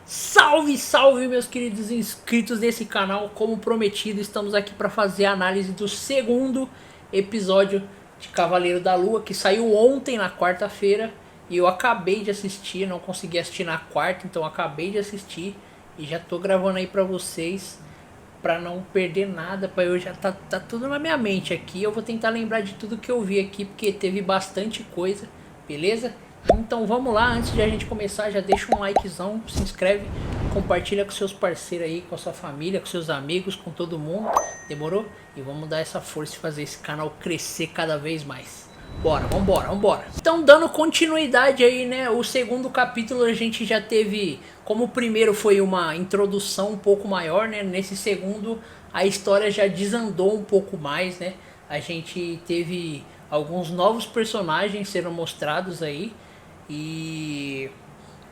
Salve, salve meus queridos inscritos desse canal. Como prometido, estamos aqui para fazer a análise do segundo episódio de Cavaleiro da Lua, que saiu ontem na quarta-feira. E eu acabei de assistir, não consegui assistir na quarta, então acabei de assistir. E já tô gravando aí para vocês, para não perder nada, para eu já tá tudo na minha mente aqui. Eu vou tentar lembrar de tudo que eu vi aqui, porque teve bastante coisa, beleza? Então vamos lá, antes de a gente começar, já deixa um likezão, se inscreve, compartilha com seus parceiros aí, com a sua família, com seus amigos, com todo mundo, demorou? E vamos dar essa força e fazer esse canal crescer cada vez mais. Bora, vambora. Então, dando continuidade aí, né, o segundo capítulo a gente já teve, como o primeiro foi uma introdução um pouco maior, né, nesse segundo a história já desandou um pouco mais, né, a gente teve alguns novos personagens sendo mostrados aí. E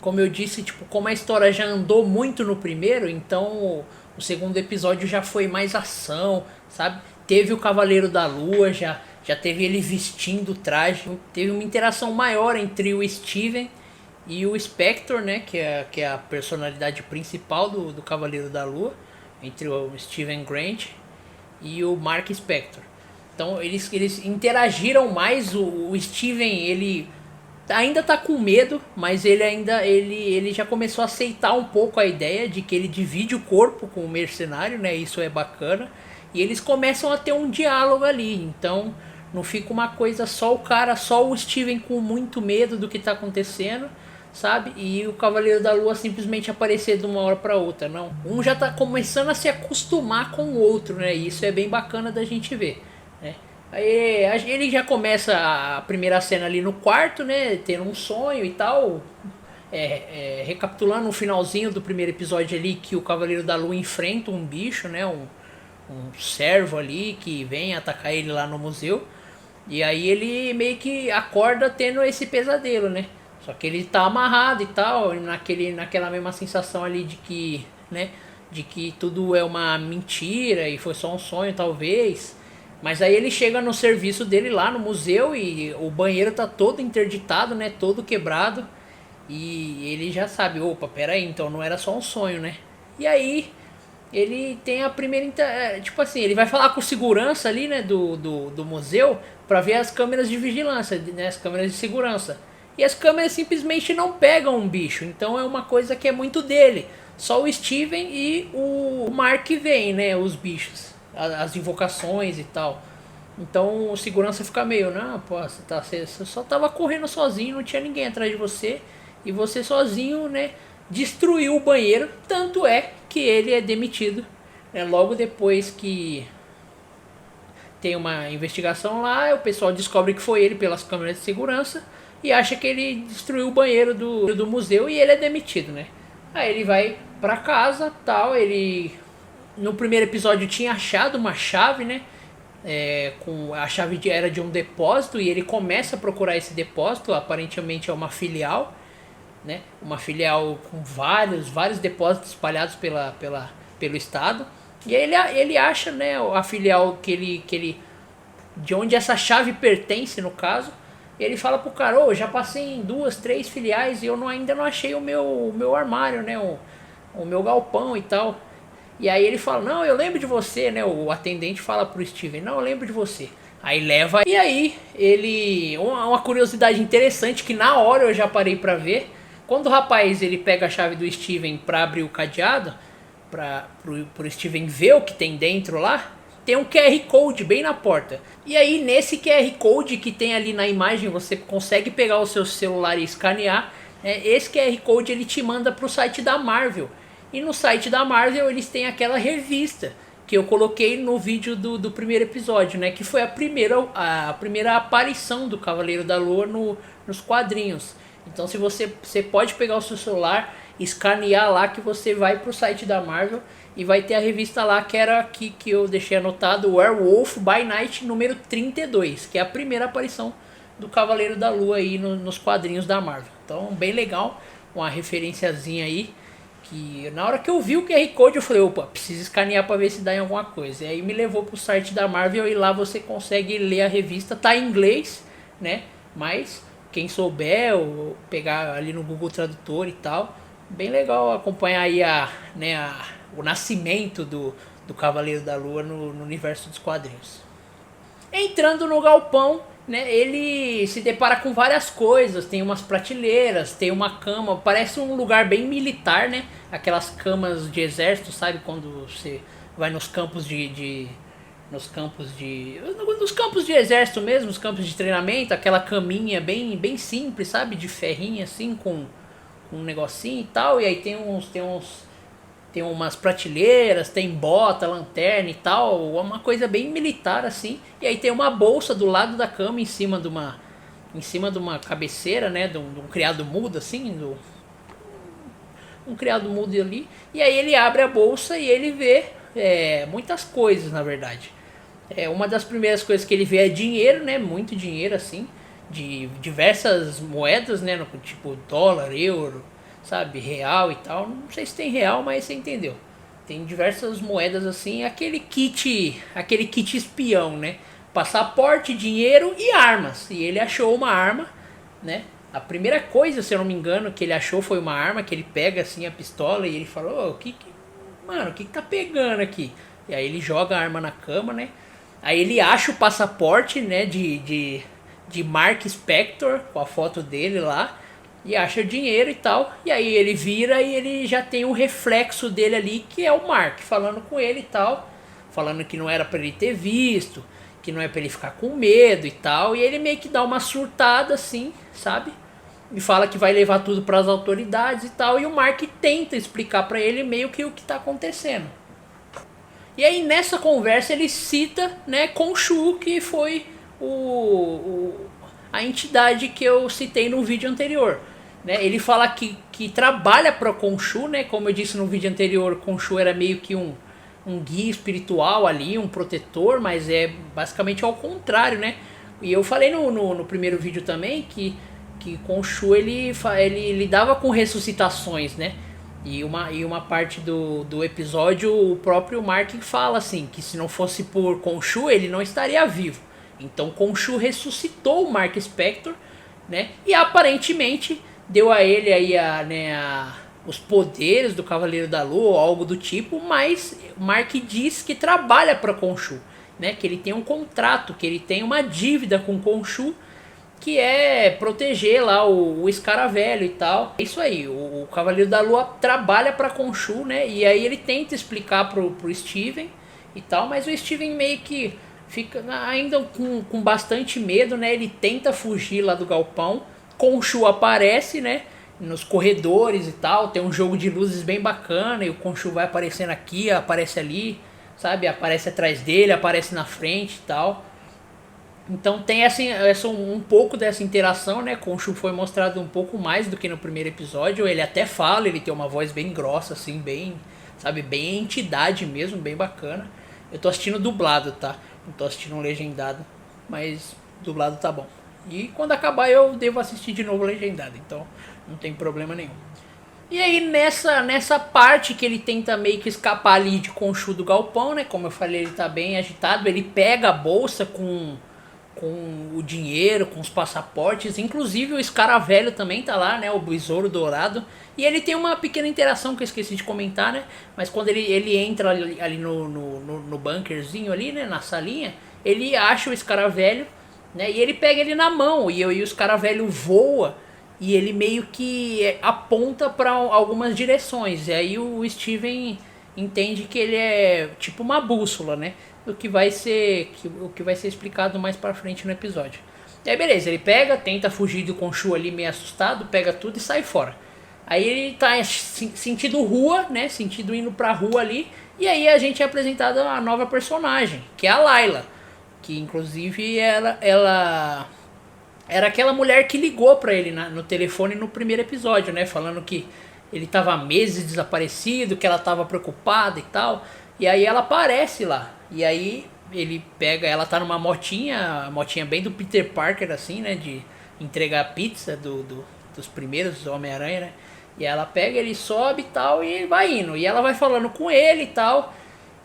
como eu disse, tipo, como a história já andou muito no primeiro, então o segundo episódio já foi mais ação, sabe? Teve o Cavaleiro da Lua, já teve ele vestindo o traje, teve uma interação maior entre o Steven e o Spectre, né? Que é a personalidade principal do Cavaleiro da Lua, entre o Steven Grant e o Mark Spector. Então eles interagiram mais, o Steven, ele ainda tá com medo, mas ele já começou a aceitar um pouco a ideia de que ele divide o corpo com o mercenário, né? Isso é bacana. E eles começam a ter um diálogo ali, então não fica uma coisa só o Steven com muito medo do que tá acontecendo, sabe? E o Cavaleiro da Lua simplesmente aparecer de uma hora para outra, não. Um já tá começando a se acostumar com o outro, né? E isso é bem bacana da gente ver, né? Aí ele já começa a primeira cena ali no quarto, né? Tendo um sonho e tal. Recapitulando o finalzinho do primeiro episódio ali, que o Cavaleiro da Lua enfrenta um bicho, né? Um servo ali que vem atacar ele lá no museu. E aí ele meio que acorda tendo esse pesadelo, né? Só que ele tá amarrado e tal, naquela mesma sensação ali de que, né? De que tudo é uma mentira e foi só um sonho, talvez. Mas aí ele chega no serviço dele lá no museu e o banheiro tá todo interditado, né? Todo quebrado. E ele já sabe, opa, pera aí, então não era só um sonho, né? E aí ele tem a primeira... Tipo assim, ele vai falar com o segurança ali, né? Do museu pra ver as câmeras de vigilância, né? As câmeras de segurança. E as câmeras simplesmente não pegam um bicho. Então é uma coisa que é muito dele. Só o Steven e o Mark veem, né? Os bichos, as invocações e tal. Então o segurança fica meio, não, pô, você só tava correndo sozinho, não tinha ninguém atrás de você. E você sozinho, né, destruiu o banheiro. Tanto é que ele é demitido, né, logo depois que tem uma investigação lá. O pessoal descobre que foi ele pelas câmeras de segurança e acha que ele destruiu o banheiro do museu e ele é demitido, né. Aí ele vai pra casa, tal, ele... No primeiro episódio tinha achado uma chave, né? Com a chave era de um depósito e ele começa a procurar esse depósito. Aparentemente é uma filial, né? Uma filial com vários depósitos espalhados pelo estado. E aí ele acha, né, a filial que ele de onde essa chave pertence, no caso. E ele fala pro cara, já passei em 2, 3 filiais e eu ainda não achei o meu armário, né? O meu galpão e tal. E aí ele fala, não, eu lembro de você, né? O atendente fala pro Steven, não, eu lembro de você. Aí leva, e aí ele... Uma curiosidade interessante que na hora eu já parei pra ver. Quando o rapaz ele pega a chave do Steven pra abrir o cadeado, pro Steven ver o que tem dentro lá, tem um QR Code bem na porta. E aí nesse QR Code que tem ali na imagem, você consegue pegar o seu celular e escanear. Esse QR Code ele te manda pro site da Marvel. E no site da Marvel eles têm aquela revista que eu coloquei no vídeo do primeiro episódio, né? Que foi a primeira aparição do Cavaleiro da Lua nos quadrinhos. Então se você pode pegar o seu celular, escanear lá que você vai pro site da Marvel e vai ter a revista lá que era aqui que eu deixei anotado, Werewolf by Night número 32, que é a primeira aparição do Cavaleiro da Lua aí nos quadrinhos da Marvel. Então bem legal, uma referenciazinha aí. Que na hora que eu vi o QR Code eu falei, opa, preciso escanear para ver se dá em alguma coisa. E aí me levou pro site da Marvel e lá você consegue ler a revista, tá em inglês, né? Mas quem souber ou pegar ali no Google Tradutor e tal, bem legal acompanhar aí o nascimento do Cavaleiro da Lua no universo dos quadrinhos. Entrando no galpão, né, ele se depara com várias coisas, tem umas prateleiras, tem uma cama, parece um lugar bem militar, né? Aquelas camas de exército, sabe? Quando você vai nos campos nos campos de exército mesmo, os campos de treinamento, aquela caminha bem simples, sabe? De ferrinho assim, com um negocinho e tal, e aí tem umas prateleiras, tem bota, lanterna e tal, uma coisa bem militar assim. E aí tem uma bolsa do lado da cama em cima de uma cabeceira, né, de um criado mudo assim, um criado mudo ali. E aí ele abre a bolsa e ele vê muitas coisas, na verdade. Uma das primeiras coisas que ele vê é dinheiro, né, muito dinheiro assim, de diversas moedas, né, tipo dólar, euro, sabe, real e tal. Não sei se tem real, mas você entendeu. Tem diversas moedas assim, aquele kit espião, né? Passaporte, dinheiro e armas. E ele achou uma arma, né? A primeira coisa, se eu não me engano, que ele achou foi uma arma, que ele pega assim a pistola e ele falou: o que tá pegando aqui? E aí ele joga a arma na cama, né? Aí ele acha o passaporte, né, de Mark Spector, com a foto dele lá, e acha dinheiro e tal. E aí ele vira e ele já tem um reflexo dele ali, que é o Mark, falando com ele e tal, falando que não era pra ele ter visto, que não é pra ele ficar com medo e tal. E ele meio que dá uma surtada assim, sabe? E fala que vai levar tudo pras autoridades e tal. E o Mark tenta explicar pra ele meio que o que tá acontecendo. E aí nessa conversa ele cita, né, Khonshu, que foi a entidade que eu citei no vídeo anterior. Né? Ele fala que trabalha para Khonshu, né? Como eu disse no vídeo anterior, Khonshu era meio que um guia espiritual ali, um protetor, mas é basicamente ao contrário, né? E eu falei no primeiro vídeo também que Khonshu ele lidava com ressuscitações, né? E uma parte do episódio, o próprio Mark fala assim, que se não fosse por Khonshu, ele não estaria vivo. Então Khonshu ressuscitou o Mark Spector, né? E aparentemente deu a ele aí os poderes do Cavaleiro da Lua ou algo do tipo, mas Mark diz que trabalha para Khonshu, né? Que ele tem um contrato, que ele tem uma dívida com Khonshu, que é proteger lá o Escaravelho e tal. É isso aí, o Cavaleiro da Lua trabalha para Khonshu, né? E aí ele tenta explicar pro Steven e tal, mas o Steven meio que fica ainda com bastante medo, né? Ele tenta fugir lá do galpão. Khonshu aparece, né? Nos corredores e tal. Tem um jogo de luzes bem bacana. E o Khonshu vai aparecendo aqui, aparece ali, sabe? Aparece atrás dele, aparece na frente e tal. Então tem um pouco dessa interação, né? Khonshu foi mostrado um pouco mais do que no primeiro episódio. Ele até fala, ele tem uma voz bem grossa, assim, bem, sabe? Bem entidade mesmo, bem bacana. Eu tô assistindo dublado, tá? Não tô assistindo legendado, mas dublado tá bom. E quando acabar eu devo assistir de novo legendado, então não tem problema nenhum. E aí nessa parte que ele tenta meio que escapar ali de Khonshu do galpão, né? Como eu falei, ele tá bem agitado, ele pega a bolsa com o dinheiro, com os passaportes, inclusive o Escaravelho também tá lá, né, o besouro dourado, e ele tem uma pequena interação que eu esqueci de comentar, né, mas quando ele entra ali no bunkerzinho ali, né, na salinha, ele acha o Escaravelho, né, e ele pega ele na mão, e o Escaravelho voa, e ele meio que aponta para algumas direções, e aí o Steven entende que ele é tipo uma bússola, né, o que vai ser explicado mais pra frente no episódio. E aí beleza, ele pega, tenta fugir do Khonshu ali meio assustado, pega tudo e sai fora. Aí ele tá sentido rua, né, sentido indo pra rua ali, e aí a gente é apresentado a nova personagem, que é a Layla, que inclusive ela era aquela mulher que ligou pra ele no telefone no primeiro episódio, né, falando que ele tava há meses desaparecido, que ela tava preocupada e tal. E aí ela aparece lá. E aí ele pega, ela tá numa motinha, a motinha bem do Peter Parker assim, né, de entregar pizza dos primeiros Homem-Aranha, né. E ela pega, ele sobe e tal, e ele vai indo. E ela vai falando com ele e tal.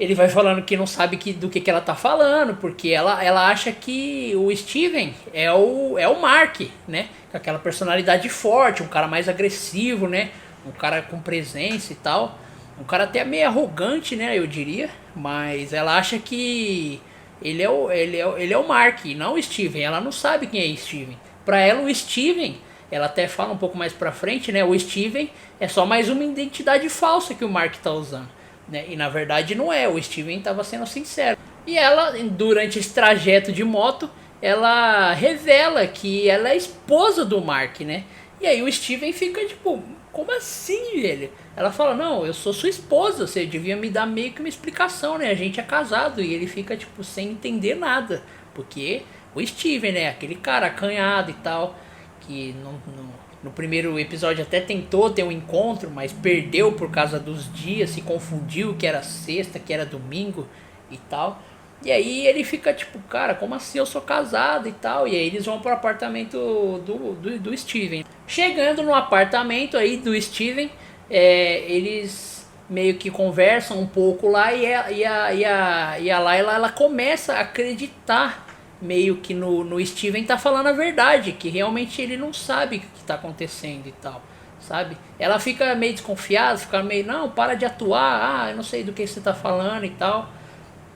Ele vai falando que não sabe do que ela tá falando, porque ela acha que o Steven é o Mark, né? Com aquela personalidade forte, um cara mais agressivo, né? um cara com presença e tal, um cara até meio arrogante, né, eu diria, mas ela acha que ele é o Mark, não o Steven. Ela não sabe quem é Steven. Pra ela, o Steven, ela até fala um pouco mais pra frente, né? O Steven é só mais uma identidade falsa que o Mark tá usando, né? E na verdade não é. O Steven tava sendo sincero. E ela, durante esse trajeto de moto, ela revela que ela é esposa do Mark, né? E aí o Steven fica tipo, como assim, velho? Ela fala, não, eu sou sua esposa, você devia me dar meio que uma explicação, né? A gente é casado. E ele fica, tipo, sem entender nada. Porque o Steven, né? Aquele cara acanhado e tal, que no primeiro episódio até tentou ter um encontro, mas perdeu por causa dos dias, se confundiu que era sexta, que era domingo e tal. E aí ele fica tipo, cara, como assim eu sou casado e tal? E aí eles vão pro apartamento do Steven. Chegando no apartamento aí do Steven, eles meio que conversam um pouco lá e a Layla ela começa a acreditar meio que no Steven tá falando a verdade, que realmente ele não sabe o que tá acontecendo e tal, sabe? Ela fica meio desconfiada, fica meio, não, para de atuar, eu não sei do que você tá falando e tal.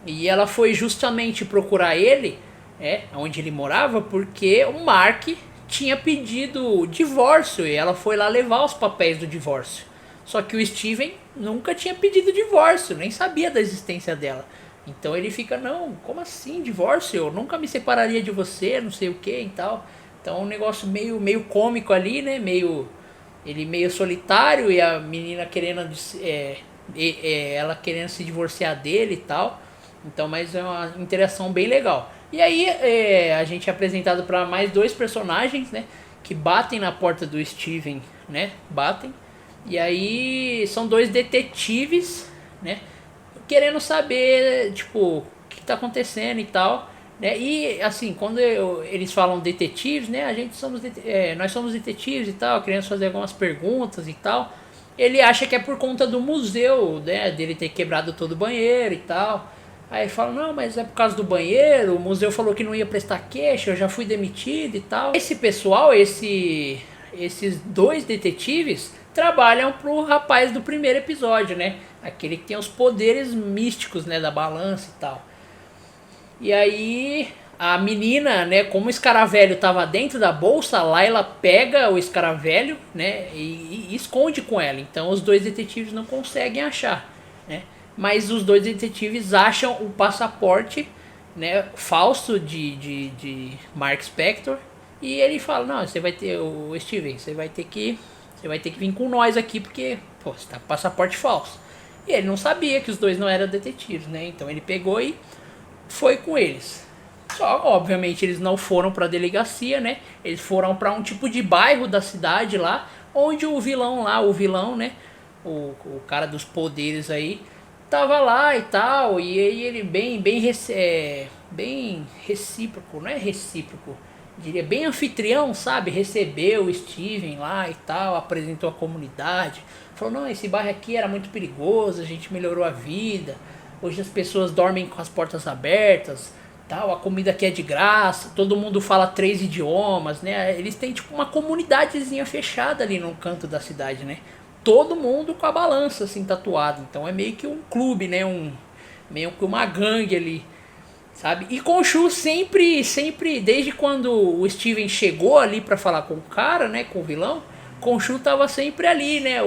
E ela foi justamente procurar ele, onde ele morava, porque o Mark tinha pedido divórcio e ela foi lá levar os papéis do divórcio. Só que o Steven nunca tinha pedido divórcio, nem sabia da existência dela. Então ele fica, não, como assim divórcio? Eu nunca me separaria de você, não sei o que e tal. Então um negócio meio cômico ali, né? Ele meio solitário e a menina querendo, ela querendo se divorciar dele e tal. Então, mas é uma interação bem legal. E aí a gente é apresentado para mais dois personagens, né? Que batem na porta do Steven, né? Batem. E aí são dois detetives, né? Querendo saber, tipo, o que tá acontecendo e tal, né? E assim, quando eles falam detetives, né? Nós somos detetives e tal, querendo fazer algumas perguntas e tal. Ele acha que é por conta do museu, né? Dele ter quebrado todo o banheiro e tal. Aí fala, não, mas é por causa do banheiro, o museu falou que não ia prestar queixa, eu já fui demitido e tal. Esse pessoal, esses dois detetives, trabalham pro rapaz do primeiro episódio, né? Aquele que tem os poderes místicos, né, da balança e tal. E aí a menina, né, como o escaravelho tava dentro da bolsa, lá ela pega o escaravelho, né, e esconde com ela. Então os dois detetives não conseguem achar, né? Mas os dois detetives acham o passaporte, né, falso de Mark Spector. E ele fala, não, você vai ter, o Steven, você vai ter que vir com nós aqui porque, pô, você tá com passaporte falso. E ele não sabia que os dois não eram detetives, né? Então ele pegou e foi com eles. Só, obviamente, eles não foram pra delegacia, né? Eles foram pra um tipo de bairro da cidade lá, onde o vilão, né? O cara dos poderes aí, tava lá e tal. E aí ele bem recíproco, não é recíproco, diria bem anfitrião, sabe? Recebeu o Steven lá e tal, apresentou a comunidade. Falou, não, esse bairro aqui era muito perigoso, a gente melhorou a vida. Hoje as pessoas dormem com as portas abertas, tal, a comida aqui é de graça, todo mundo fala 3 idiomas, né? Eles têm tipo uma comunidadezinha fechada ali no canto da cidade, né? Todo mundo com a balança assim tatuado. Então é meio que um clube, né? Meio que uma gangue ali, sabe? E Khonshu sempre, desde quando o Steven chegou ali pra falar com o cara, né, com o vilão, Khonshu tava sempre ali, né,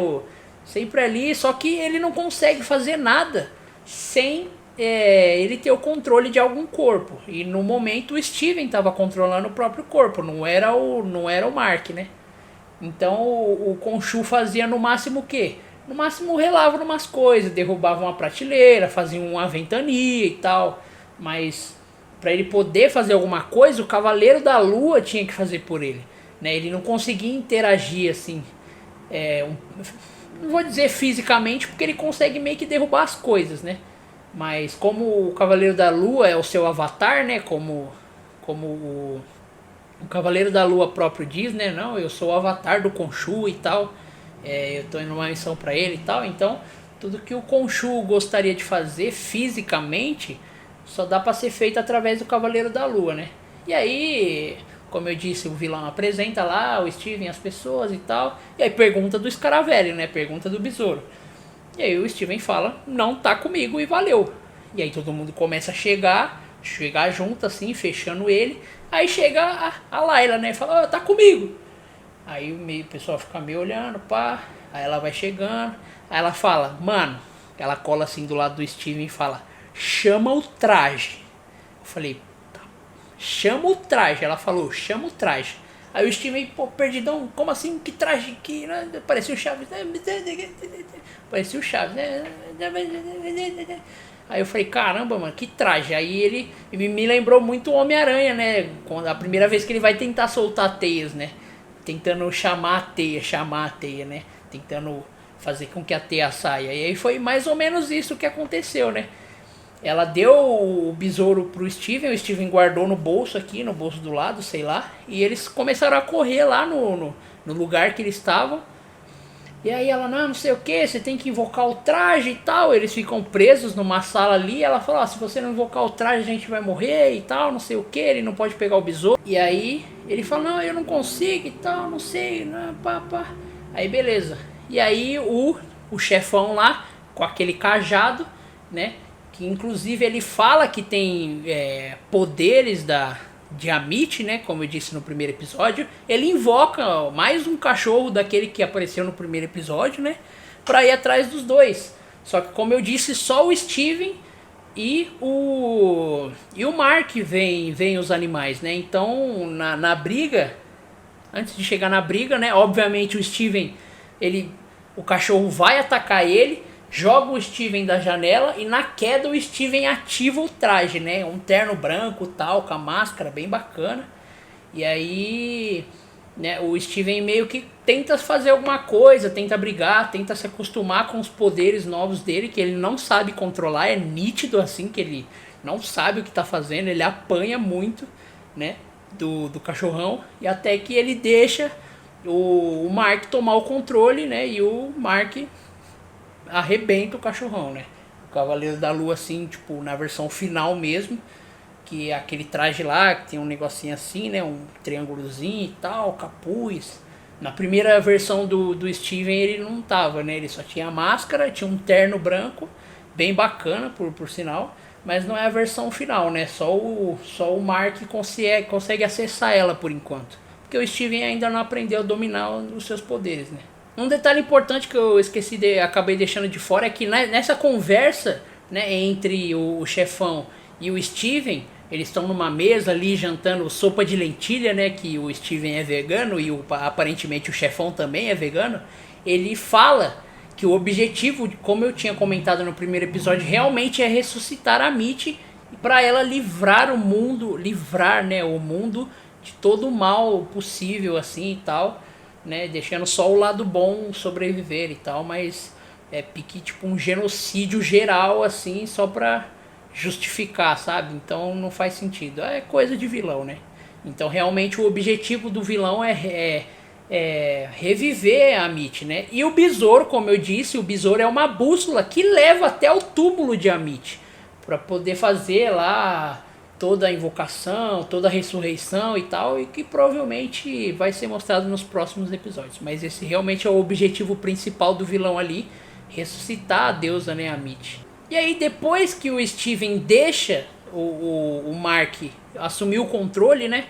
sempre ali, só que ele não consegue fazer nada sem ele ter o controle de algum corpo. E no momento o Steven tava controlando o próprio corpo, não era o Mark, né? Então o Khonshu fazia no máximo o quê? No máximo relava umas coisas, derrubava uma prateleira, fazia uma ventania e tal. Mas para ele poder fazer alguma coisa, o Cavaleiro da Lua tinha que fazer por ele, né? Ele não conseguia interagir assim, não vou dizer fisicamente, porque ele consegue meio que derrubar as coisas, né? Mas como o Cavaleiro da Lua é o seu avatar, né? Como o Cavaleiro da Lua próprio diz, né? Não, eu sou o avatar do Khonshu e tal. Eu tô indo numa missão para ele e tal. Então, tudo que o Khonshu gostaria de fazer fisicamente só dá para ser feito através do Cavaleiro da Lua, né? E aí, o Como eu disse, o vilão apresenta lá o Steven, as pessoas e tal. E aí pergunta do Scaravelli, né? Pergunta do Besouro. E aí o Steven fala, não tá comigo e valeu. E aí todo mundo começa a chegar junto assim, fechando ele. Aí chega a Layla, né? Fala, tá comigo. Aí o pessoal fica meio olhando, pá. Aí ela vai chegando. Aí ela fala, mano, ela cola assim do lado do Steven e fala, chama o traje. Eu falei, tá, chama o traje. Ela falou, chama o traje. Aí o Steven, pô, perdidão, como assim? Que traje que, né? Parecia o Chaves. Parecia o Chaves. Aí eu falei, caramba, mano, que traje. Aí ele me lembrou muito o Homem-Aranha, né? Quando, a primeira vez que ele vai tentar soltar teias, né? Tentando chamar a teia, né? Tentando fazer com que a teia saia. E aí foi mais ou menos isso que aconteceu, né? Ela deu o besouro pro Steven, o Steven guardou no bolso aqui, no bolso do lado, sei lá. E eles começaram a correr lá no lugar que eles estavam. E aí ela, não sei o que, você tem que invocar o traje e tal. Eles ficam presos numa sala ali. Ela fala, se você não invocar o traje a gente vai morrer e tal, não sei o que. Ele não pode pegar o besouro. E aí ele fala, não, eu não consigo e tal, não sei, não, pá. Aí beleza. E aí o chefão lá, com aquele cajado, né? Que inclusive ele fala que tem poderes de Amit, né? Como eu disse no primeiro episódio. Ele invoca mais um cachorro daquele que apareceu no primeiro episódio, né? Pra ir atrás dos dois. Só que como eu disse, só o Steven e o Mark vem os animais, né? Então na briga, antes de chegar na briga, né? Obviamente o Steven, o cachorro vai atacar ele. Joga o Steven da janela e na queda o Steven ativa o traje, né? Um terno branco tal, com a máscara bem bacana. E aí, né, o Steven meio que tenta fazer alguma coisa, tenta brigar, tenta se acostumar com os poderes novos dele, que ele não sabe controlar, é nítido assim que ele não sabe o que tá fazendo, ele apanha muito, né, do cachorrão, e até que ele deixa o Mark tomar o controle, né, e o Mark arrebenta o cachorrão, né? O Cavaleiro da Lua, assim, tipo, na versão final mesmo, que é aquele traje lá, que tem um negocinho assim, né? Um triângulozinho e tal, capuz. Na primeira versão do Steven ele não tava, né? Ele só tinha a máscara, tinha um terno branco, bem bacana, por sinal. Mas não é a versão final, né? Só o Mark consegue acessar ela por enquanto. Porque o Steven ainda não aprendeu a dominar os seus poderes, né? Um detalhe importante que eu acabei deixando de fora é que nessa conversa, né, entre o chefão e o Steven, eles estão numa mesa ali jantando sopa de lentilha, né, que o Steven é vegano e aparentemente o chefão também é vegano. Ele fala que o objetivo, como eu tinha comentado no primeiro episódio, realmente é ressuscitar a Mitty para ela livrar o mundo de todo o mal possível assim e tal. Né, deixando só o lado bom sobreviver e tal, mas é pique tipo um genocídio geral assim, só pra justificar, sabe? Então não faz sentido, é coisa de vilão, né? Então realmente o objetivo do vilão é reviver a Amit, né? E o besouro, como eu disse, o besouro é uma bússola que leva até o túmulo de Amit, pra poder fazer lá toda a invocação, toda a ressurreição e tal, e que provavelmente vai ser mostrado nos próximos episódios. Mas esse realmente é o objetivo principal do vilão ali, ressuscitar a deusa, né, Amit. E aí depois que o Steven deixa o Mark assumir o controle, né,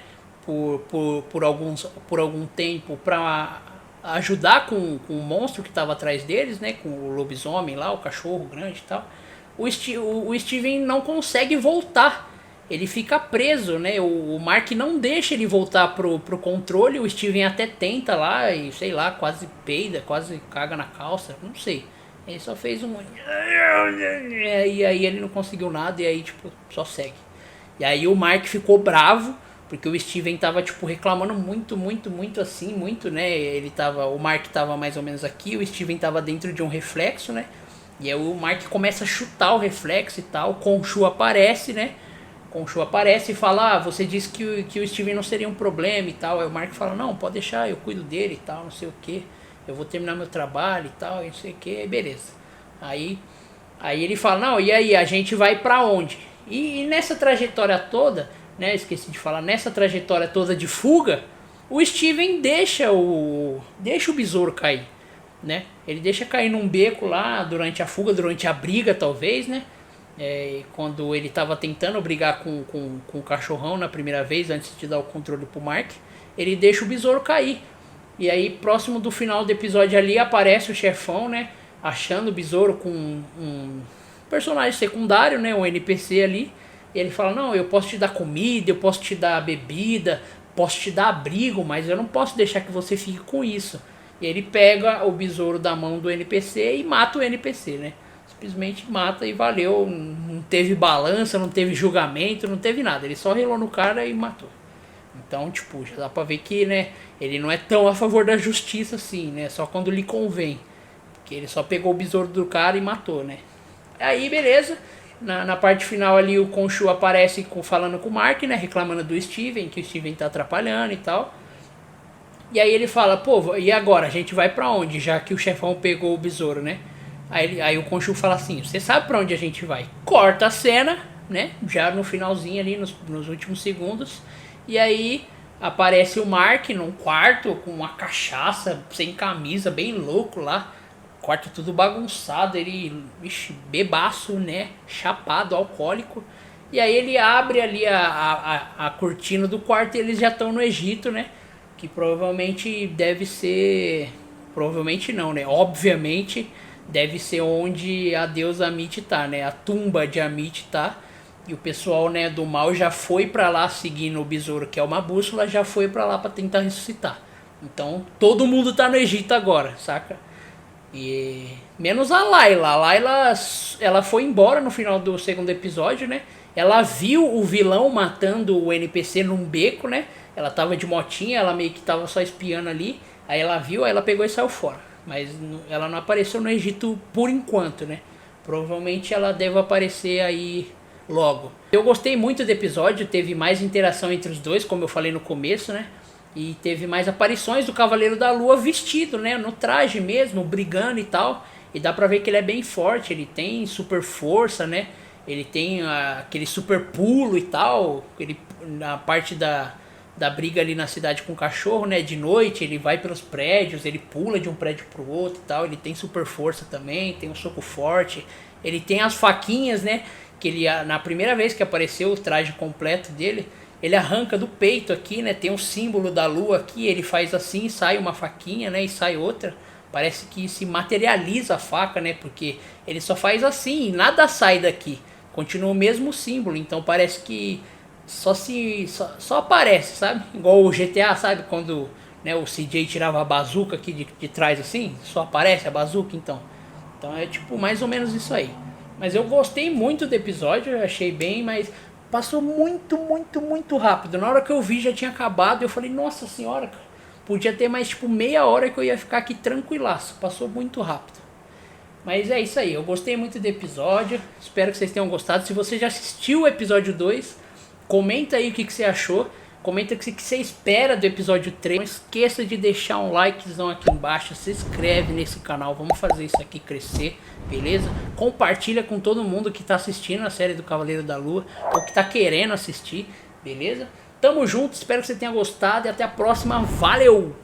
por algum tempo para ajudar com o monstro que estava atrás deles, né, com o lobisomem lá, o cachorro grande e tal, o Steven não consegue voltar. Ele fica preso, né? O Mark não deixa ele voltar pro controle. O Steven até tenta lá e, sei lá, quase peida, quase caga na calça, não sei. Ele só fez um... E aí ele não conseguiu nada e aí, tipo, só segue. E aí o Mark ficou bravo, porque o Steven tava, tipo, reclamando muito assim, muito, né? O Mark tava mais ou menos aqui, o Steven tava dentro de um reflexo, né? E aí o Mark começa a chutar o reflexo e tal, o Khonshu aparece, né? Khonshu aparece e fala, você disse que o Steven não seria um problema e tal. Aí o Mark fala, não, pode deixar, eu cuido dele e tal, não sei o que. Eu vou terminar meu trabalho e tal, não sei o que, beleza. Aí ele fala, não, e aí, a gente vai pra onde? E nessa trajetória toda, né, esqueci de falar, nessa trajetória toda de fuga, o Steven deixa o besouro cair, né? Ele deixa cair num beco lá durante a fuga, durante a briga talvez, né? Quando ele estava tentando brigar com o cachorrão na primeira vez, antes de dar o controle pro Mark, ele deixa o besouro cair. E aí, próximo do final do episódio ali, aparece o chefão, né? Achando o besouro com um personagem secundário, né? Um NPC ali. E ele fala, não, eu posso te dar comida, eu posso te dar bebida, posso te dar abrigo, mas eu não posso deixar que você fique com isso. E ele pega o besouro da mão do NPC e mata o NPC, né? Simplesmente mata e valeu. Não teve balança, não teve julgamento, não teve nada. Ele só relou no cara e matou. Então, tipo, já dá pra ver que, né, ele não é tão a favor da justiça assim, né? Só quando lhe convém. Porque ele só pegou o besouro do cara e matou, né? Aí, beleza. Na parte final ali, o Khonshu aparece falando com o Mark, né? Reclamando do Steven, que o Steven tá atrapalhando e tal. E aí ele fala, pô, e agora? A gente vai pra onde? Já que o chefão pegou o besouro, né? Aí o Khonshu fala assim, você sabe pra onde a gente vai? Corta a cena, né? Já no finalzinho ali, nos últimos segundos. E aí aparece o Mark num quarto com uma cachaça, sem camisa, bem louco lá. Quarto tudo bagunçado, ele, bebaço, né? Chapado, alcoólico. E aí ele abre ali a cortina do quarto e eles já estão no Egito, né? Que provavelmente deve ser... Provavelmente não, né? Obviamente deve ser onde a deusa Amit tá, né? A tumba de Amit tá. E o pessoal, né, do mal já foi pra lá seguindo o besouro, que é uma bússola, já foi pra lá pra tentar ressuscitar. Então todo mundo tá no Egito agora, saca? E menos a Layla. A Layla, ela foi embora no final do segundo episódio, né? Ela viu o vilão matando o NPC num beco, né? Ela tava de motinha, ela meio que tava só espiando ali. Aí ela viu, aí ela pegou e saiu fora. Mas ela não apareceu no Egito por enquanto, né? Provavelmente ela deve aparecer aí logo. Eu gostei muito do episódio, teve mais interação entre os dois, como eu falei no começo, né? E teve mais aparições do Cavaleiro da Lua vestido, né? No traje mesmo, brigando e tal. E dá pra ver que ele é bem forte, ele tem super força, né? Ele tem aquele super pulo e tal. Ele, na parte da briga ali na cidade com o cachorro, né? De noite, ele vai pelos prédios, ele pula de um prédio pro outro e tal. Ele tem super força também, tem um soco forte. Ele tem as faquinhas, né? Que ele, na primeira vez que apareceu o traje completo dele, ele arranca do peito aqui, né? Tem um símbolo da lua aqui, ele faz assim, sai uma faquinha, né? E sai outra. Parece que se materializa a faca, né? Porque ele só faz assim, nada sai daqui. Continua o mesmo símbolo, então parece que só aparece, sabe? Igual o GTA, sabe? Quando, né, o CJ tirava a bazuca aqui de trás assim, só aparece a bazuca, então. Então é tipo mais ou menos isso aí. Mas eu gostei muito do episódio, eu achei bem, mas passou muito rápido. Na hora que eu vi já tinha acabado, eu falei, nossa senhora, cara, podia ter mais tipo meia hora que eu ia ficar aqui tranquilaço. Passou muito rápido. Mas é isso aí, eu gostei muito do episódio, espero que vocês tenham gostado. Se você já assistiu o episódio 2, comenta aí o que você achou. Comenta o que você espera do episódio 3. Não esqueça de deixar um likezão aqui embaixo. Se inscreve nesse canal. Vamos fazer isso aqui crescer, beleza? Compartilha com todo mundo que está assistindo a série do Cavaleiro da Lua, ou que está querendo assistir, beleza? Tamo junto, espero que você tenha gostado e até a próxima. Valeu!